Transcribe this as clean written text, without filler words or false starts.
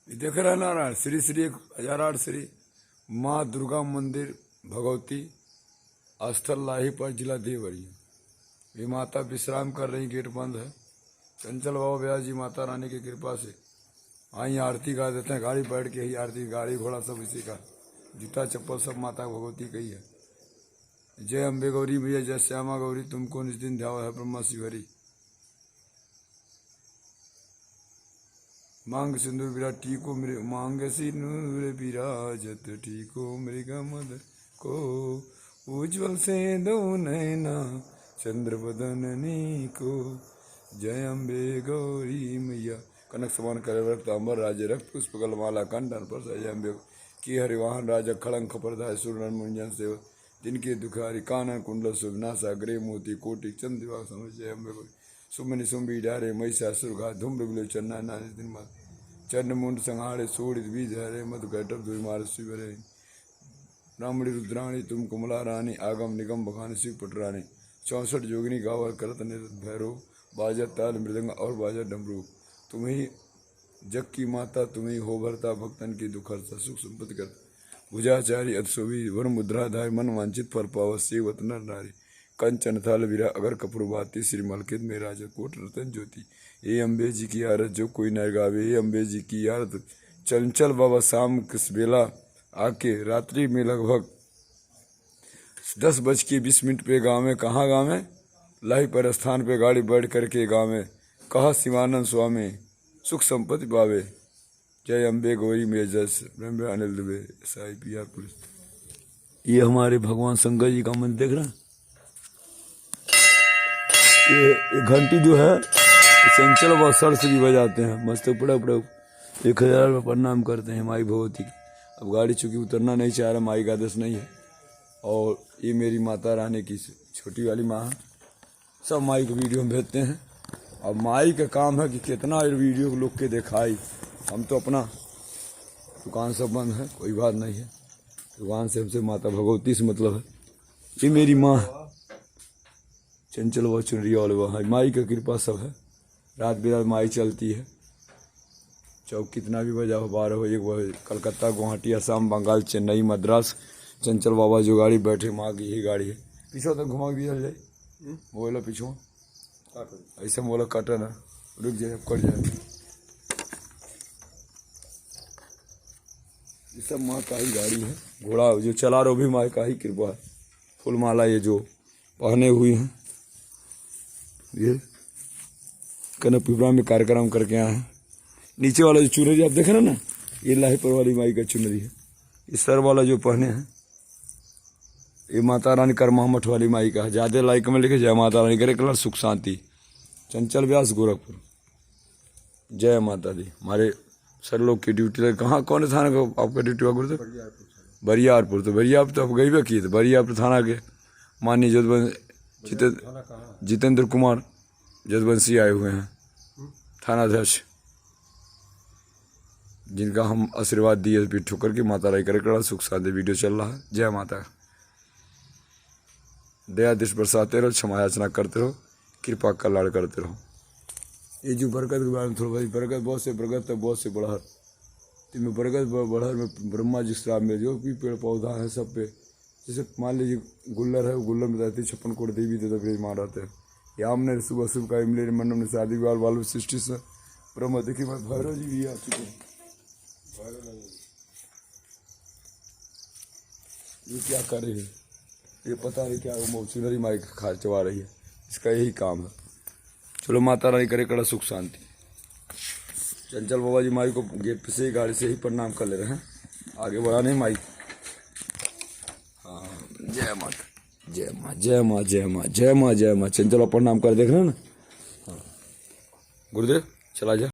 देख रहे नारायण श्री श्री 1008 श्री माँ दुर्गा मंदिर भगवती स्थल लाहीपुर जिला देवरिया। ये माता विश्राम कर रही, गेट बंद है। चंचल बाबा ब्यास जी माता रानी की कृपा से आई आरती गा देते हैं। गाड़ी बैठ के ही आरती, गाड़ी घोड़ा सब इसी का, जूता चप्पल सब माता भगवती का ही है। जय अम्बे गौरी भैया, जय श्यामा गौरी, तुमको निज दिन ध्याव है ब्रह्मा शिवरी। मांग सिंदूर विराज टीको मृग, मांग सिंदूर विराजत टीको मृग मद को, उज्ज्वल से दो नैना चंद्र बदननी को। जय अम्बे गौरी मैया, कनक समान करे रक्त अम्बर राज्य रक्त पुष्प माला कंठन पर। जय अम्बे की हरिवाहन राजा खड़ंग खपरदाय सुरन मुंजन सेव, जिनके दुखारी कानन कुंडल सुविनाशा ग्रे मोती कोटि चंद दिवा समझ। जय अम्बे गौरी सुमनि सुम्बी डारे महिषासुर घा धूम्र बिलो चन्ना नानी दिन मत चंड मुंड संहारे सोड़ बीज हरे मधु कैटव धुई मार शिवरे। ब्राह्मणी रुद्राणी तुम कुमला रानी, आगम निगम बखानी शिव पटरानी। 64 जोगिनी गावर करत निरत भैरव, बाजा ताल मृदंग और बाजा डमरू। तुम ही जग की माता, तुम ही हो भरता भक्तन की दुखहर्ता, सुख संपत्ति कर भुजाचारी अतसोभी वर मुद्राधारी, मन वांछित फल पाव सेवत नर नारी। कंचन थाल विरा अगर कपूर भाती, श्री मलकित में राजा कोट रतन ज्योति। ये अम्बे जी की आरत जो कोई न गावे, ये अम्बे जी की आरत। चंचल बाबा शाम किस बेला आके, रात्रि में लगभग 10:20 पे गाँव में, कहाँ गाँव में, लाहीपुर स्थान पे गाड़ी बैठ करके गाँव में कहा शिवानंद स्वामी सुख संपत्ति पावे। जय अम्बे गौरी में जय ब्रह्म अनिल दुबे SIPR पुलिस। ये हमारे भगवान शंकर जी का मंदिर देख रहे हैं। ये घंटी जो है चंचल व सर से भी बजाते हैं, मस्त पड़ा पड़ा 1000 रुपये प्रणाम करते हैं माई भगवती की। अब गाड़ी चूँकि उतरना नहीं चाह रहा, माई का आदेश नहीं है। और ये मेरी माता रानी की छोटी वाली माँ है। सब माई को वीडियो में भेजते हैं। अब माई का काम है कि कितना वीडियो लोग के दिखाई। हम तो अपना दुकान सब बंद है, कोई बात नहीं है। दुकान से हमसे माता भगवती से मतलब है। ये मेरी माँ है चंचल व चुनरिया वाले वहाँ, माई का कृपा सब है। रात बिरात माई चलती है। चौक कितना भी बजा हो, 12 हो, 1 बजे, कलकत्ता, गुवाहाटी, असम, बंगाल, चेन्नई, मद्रास, चंचल बाबा जो गाड़ी बैठे माँ की यही गाड़ी है। पीछे तक घुमा भी चल जाए, बोला पीछो ऐसे बोला काटा ना, रुक जाए कट जाए। ये सब माँ का ही गाड़ी है। घोड़ा जो चला रहा भी माँ का ही कृपा है। फूल माला ये जो पहने हुई हैं, ये कनक पिपरा में कार्यक्रम करके आए हैं। नीचे वाला जो चुनरी आप देख रहे हैं ना, ये लाहीपुर वाली माई का चुनरी है। ये सर वाला जो पहने हैं, ये माता रानी कर्मा मठ वाली माई का है। ज्यादा लाइक में लिखे जय माता रानी, करे कलर सुख शांति। चंचल व्यास गोरखपुर। जय माता दी। हमारे सर लोग की ड्यूटी लगे। कहाँ कौन है थाना का आपका ड्यूटी हुआ गुरुदेव? बरियारपुर। तो बरियारपुर तो आप गई भी किए थे। बरियारपुर थाना के माननीय जितेंद्र कुमार जदवंशी आए हुए हैं, थानाध्यक्ष, जिनका हम आशीर्वाद दिए भी ठोकर की माता रानी करे सुख शांति। वीडियो चल रहा है। जय माता। दया दृष्टि बरसाते रहो, क्षमा याचना करते रहो, कृपा का लाड़ करते रहो। ये जो बरगद के बारे में थोड़ा भाई, बरगद बहुत से बरगद तक बहुत से बड़हर, इनमें बरगद बड़हर में ब्रह्मा जी श्राप में जो भी पेड़ पौधा है सब पे, जैसे मान लीजिए गुल्लर है, गुल्लर में रहती 56 कोट देवी देवता फिर मार रहते हैं। याम ने सुबह शुभ का इमले मंडप ने शादी विवाह वाल सृष्टि से ब्रह्म देखिए भैरव जी भी आ चुके हैं। ये क्या कर रही है, ये पता नहीं क्या चुनरी माई खा चबा रही है, इसका यही काम है। चलो माता रानी करे कड़ा सुख शांति। चंचल बाबा जी माई को गेट पे से ही गाड़ी से ही प्रणाम कर ले रहे हैं, आगे बढ़ा नहीं माई। हाँ जय माता, जय माँ, जय माँ, जय माँ, जय माँ, जय माँ। चंचल प्रणाम कर देख रहे हैं ना। हाँ गुरुदेव चला जा।